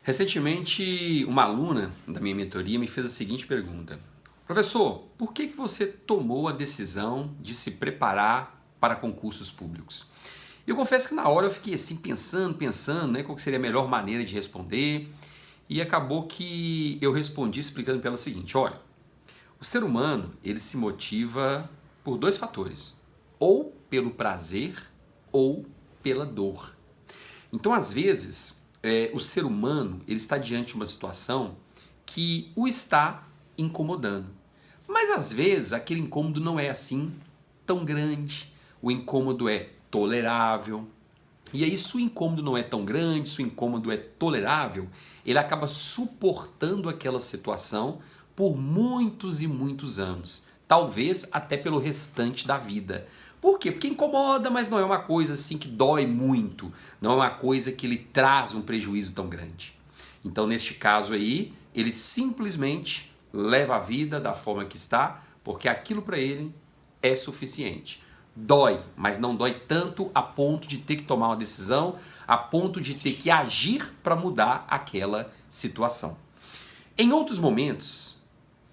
Recentemente, uma aluna da minha mentoria me fez a seguinte pergunta: Professor, por que você tomou a decisão de se preparar para concursos públicos? Eu confesso que na hora eu fiquei assim pensando, né, qual que seria a melhor maneira de responder, e acabou que eu respondi explicando para ela o seguinte: olha, o ser humano ele se motiva por dois fatores, ou pelo prazer ou pela dor. Então, às vezes, o ser humano ele está diante de uma situação que o está incomodando. Mas às vezes aquele incômodo não é assim tão grande, o incômodo é tolerável. E aí, se o incômodo não é tão grande, se o incômodo é tolerável, ele acaba suportando aquela situação por muitos e muitos anos. Talvez até pelo restante da vida. Por quê? Porque incomoda, mas não é uma coisa assim que dói muito. Não é uma coisa que lhe traz um prejuízo tão grande. Então, neste caso aí, ele simplesmente leva a vida da forma que está, porque aquilo para ele é suficiente. Dói, mas não dói tanto a ponto de ter que tomar uma decisão, a ponto de ter que agir para mudar aquela situação. Em outros momentos,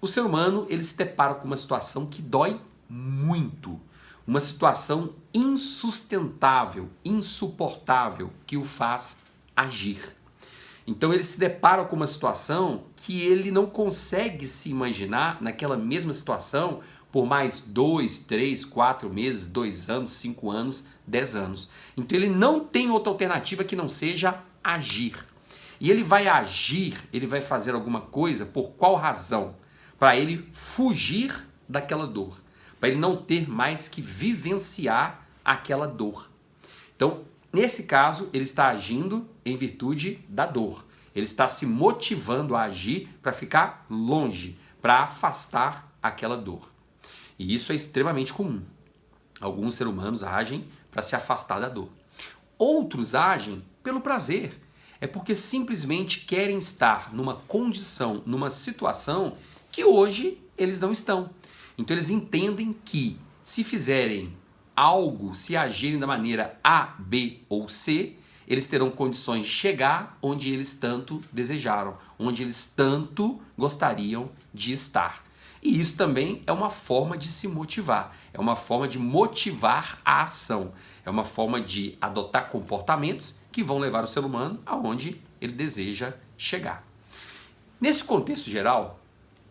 o ser humano ele se depara com uma situação que dói muito, uma situação insustentável, insuportável, que o faz agir. Então ele se depara com uma situação que ele não consegue se imaginar naquela mesma situação por mais 2, 3, 4 meses, 2 anos, 5 anos, 10 anos. Então ele não tem outra alternativa que não seja agir. E ele vai agir, ele vai fazer alguma coisa, por qual razão? Para ele fugir daquela dor, para ele não ter mais que vivenciar aquela dor. Então, nesse caso, ele está agindo em virtude da dor. Ele está se motivando a agir para ficar longe, para afastar aquela dor. E isso é extremamente comum. Alguns seres humanos agem para se afastar da dor. Outros agem pelo prazer. É porque simplesmente querem estar numa condição, numa situação que hoje eles não estão. Então eles entendem que se fizerem algo, se agirem da maneira A, B ou C, eles terão condições de chegar onde eles tanto desejaram, onde eles tanto gostariam de estar. E isso também é uma forma de se motivar, é uma forma de motivar a ação, é uma forma de adotar comportamentos que vão levar o ser humano aonde ele deseja chegar. Nesse contexto geral,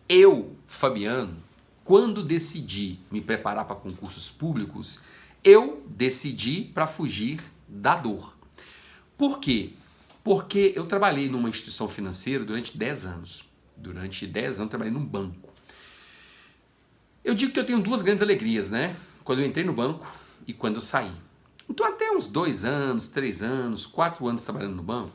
eu, Fabiano, quando decidi me preparar para concursos públicos, eu decidi para fugir da dor. Por quê? Porque eu trabalhei numa instituição financeira durante 10 anos. Durante 10 anos eu trabalhei num banco. Eu digo que eu tenho duas grandes alegrias, né? Quando eu entrei no banco e quando eu saí. Então até uns 2 anos, 3 anos, 4 anos trabalhando no banco,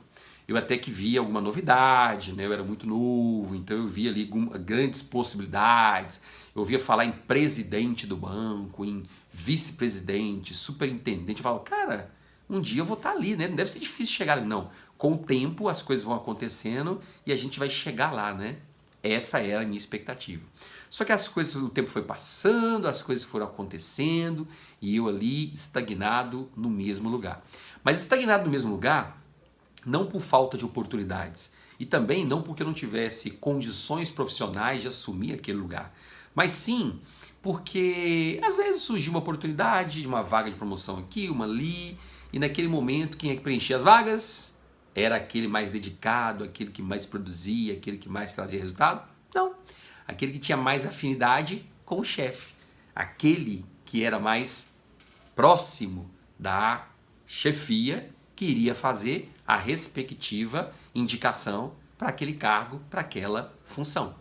eu até que via alguma novidade, né? Eu era muito novo, então eu via ali grandes possibilidades. Eu ouvia falar em presidente do banco, em vice-presidente, superintendente. Eu falava, cara, um dia eu vou estar ali, né? Não deve ser difícil chegar ali, não. Com o tempo as coisas vão acontecendo e a gente vai chegar lá, né? Essa era a minha expectativa. Só que as coisas, o tempo foi passando, as coisas foram acontecendo e eu ali estagnado no mesmo lugar. Mas estagnado no mesmo lugar, não por falta de oportunidades e também não porque eu não tivesse condições profissionais de assumir aquele lugar, mas sim porque às vezes surgiu uma oportunidade de uma vaga de promoção aqui, uma ali, e naquele momento quem é que preenchia as vagas? Era aquele mais dedicado, aquele que mais produzia, aquele que mais trazia resultado? Não. Aquele que tinha mais afinidade com o chefe. Aquele que era mais próximo da chefia que iria fazer a respectiva indicação para aquele cargo, para aquela função.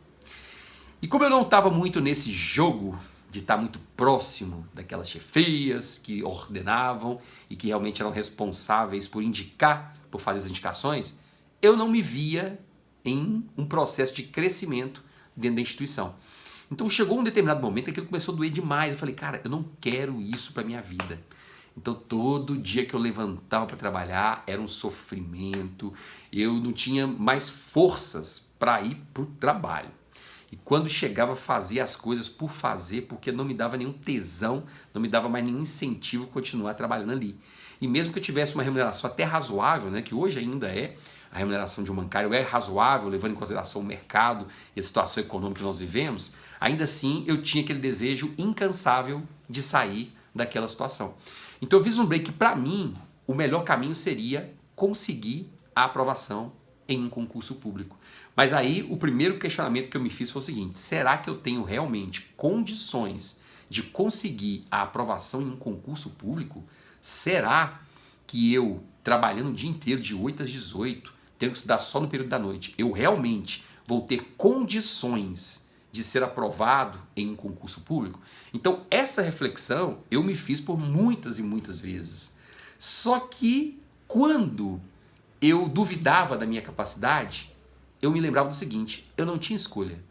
E como eu não estava muito nesse jogo de estar muito próximo daquelas chefias que ordenavam e que realmente eram responsáveis por indicar, por fazer as indicações, eu não me via em um processo de crescimento dentro da instituição. Então chegou um determinado momento em que aquilo começou a doer demais. Eu falei, cara, eu não quero isso para minha vida. Então todo dia que eu levantava para trabalhar era um sofrimento, eu não tinha mais forças para ir para o trabalho. E quando chegava fazia as coisas por fazer, porque não me dava nenhum tesão, não me dava mais nenhum incentivo a continuar trabalhando ali. E mesmo que eu tivesse uma remuneração até razoável, né, que hoje ainda é, a remuneração de um bancário é razoável, levando em consideração o mercado e a situação econômica que nós vivemos, ainda assim eu tinha aquele desejo incansável de sair daquela situação. Então eu vislumbrei que para mim o melhor caminho seria conseguir a aprovação em um concurso público. Mas aí o primeiro questionamento que eu me fiz foi o seguinte: será que eu tenho realmente condições de conseguir a aprovação em um concurso público? Será que eu, trabalhando o dia inteiro de 8 às 18, tendo que estudar só no período da noite, eu realmente vou ter condições de ser aprovado em um concurso público? Então essa reflexão eu me fiz por muitas e muitas vezes. Só que quando eu duvidava da minha capacidade, eu me lembrava do seguinte: eu não tinha escolha.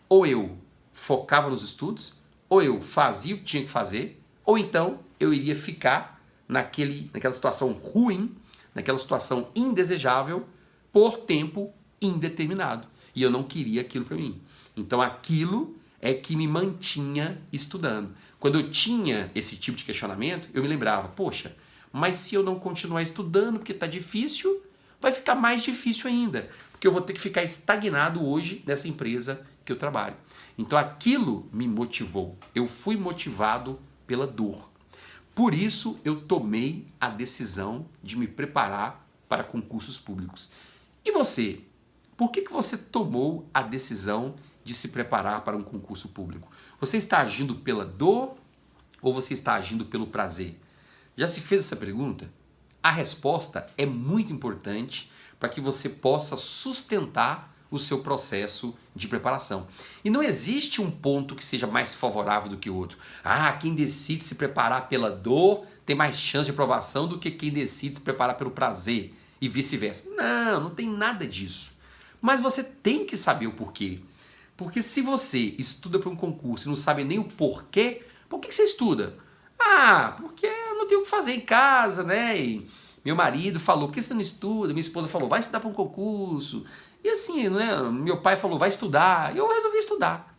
Ou eu focava nos estudos, ou eu fazia o que tinha que fazer, ou então eu iria ficar naquela situação ruim, naquela situação indesejável, por tempo indeterminado. E eu não queria aquilo para mim. Então aquilo é que me mantinha estudando. Quando eu tinha esse tipo de questionamento, eu me lembrava: poxa, mas se eu não continuar estudando porque está difícil, vai ficar mais difícil ainda, porque eu vou ter que ficar estagnado hoje nessa empresa que eu trabalho. Então aquilo me motivou. Eu fui motivado pela dor. Por isso eu tomei a decisão de me preparar para concursos públicos. E você? Por que você tomou a decisão de se preparar para um concurso público? Você está agindo pela dor ou você está agindo pelo prazer? Já se fez essa pergunta? A resposta é muito importante para que você possa sustentar o seu processo de preparação. E não existe um ponto que seja mais favorável do que o outro. Ah, quem decide se preparar pela dor tem mais chance de aprovação do que quem decide se preparar pelo prazer e vice-versa. Não, não tem nada disso. Mas você tem que saber o porquê. Porque se você estuda para um concurso e não sabe nem o porquê, por que você estuda? Ah, porque eu não tenho o que fazer em casa, né? E meu marido falou: por que você não estuda? Minha esposa falou: vai estudar para um concurso. E assim, né? Meu pai falou: vai estudar. E eu resolvi estudar.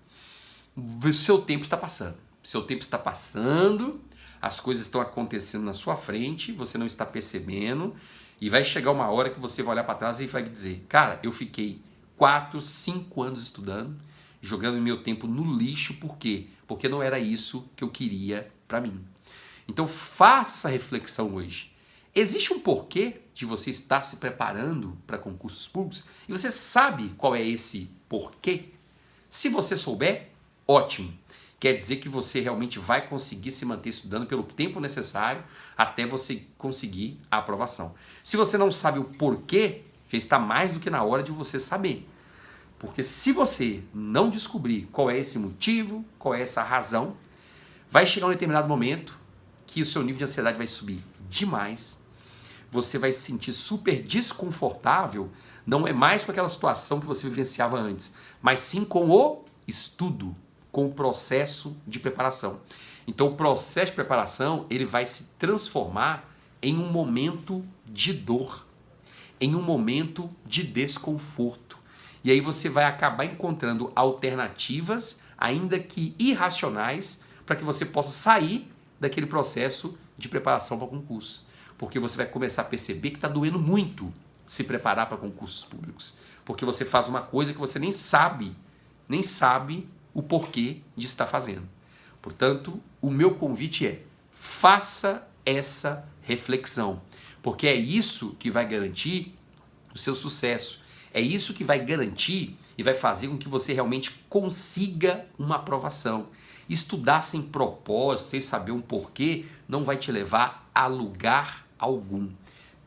O seu tempo está passando. Seu tempo está passando, as coisas estão acontecendo na sua frente, você não está percebendo, e vai chegar uma hora que você vai olhar para trás e vai dizer: cara, eu fiquei 4, 5 anos estudando, jogando meu tempo no lixo. Por quê? Porque não era isso que eu queria para mim. Então faça a reflexão hoje. Existe um porquê de você estar se preparando para concursos públicos? E você sabe qual é esse porquê? Se você souber, ótimo. Quer dizer que você realmente vai conseguir se manter estudando pelo tempo necessário até você conseguir a aprovação. Se você não sabe o porquê, já está mais do que na hora de você saber. Porque se você não descobrir qual é esse motivo, qual é essa razão, vai chegar um determinado momento que o seu nível de ansiedade vai subir demais. Você vai se sentir super desconfortável, não é mais com aquela situação que você vivenciava antes, mas sim com o estudo, com o processo de preparação. Então o processo de preparação, ele vai se transformar em um momento de dor, em um momento de desconforto. E aí você vai acabar encontrando alternativas, ainda que irracionais, para que você possa sair daquele processo de preparação para o concurso. Porque você vai começar a perceber que está doendo muito se preparar para concursos públicos. Porque você faz uma coisa que você nem sabe o porquê de estar fazendo. Portanto, o meu convite é: faça essa reflexão. Porque é isso que vai garantir o seu sucesso. É isso que vai garantir e vai fazer com que você realmente consiga uma aprovação. Estudar sem propósito, sem saber um porquê, não vai te levar a lugar algum.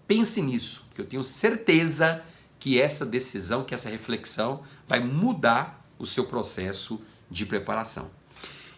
Pense nisso, que eu tenho certeza que essa decisão, que essa reflexão vai mudar o seu processo de preparação.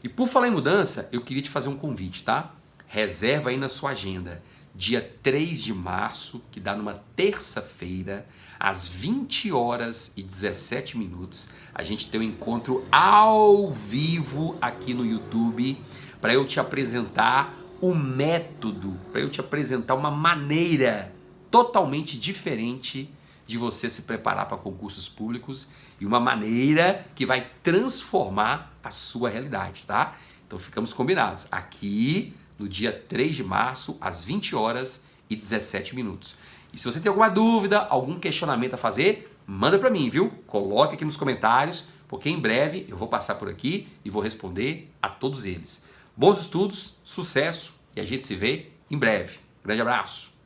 E por falar em mudança, eu queria te fazer um convite, tá? Reserva aí na sua agenda, dia 3 de março, que dá numa terça-feira, às 20h17, a gente tem um encontro ao vivo aqui no YouTube para eu te apresentar o método, para eu te apresentar uma maneira totalmente diferente de você se preparar para concursos públicos e uma maneira que vai transformar a sua realidade, tá? Então ficamos combinados aqui no dia 3 de março, às 20h17. E se você tem alguma dúvida, algum questionamento a fazer, manda para mim, viu? Coloque aqui nos comentários, porque em breve eu vou passar por aqui e vou responder a todos eles. Bons estudos, sucesso e a gente se vê em breve. Grande abraço!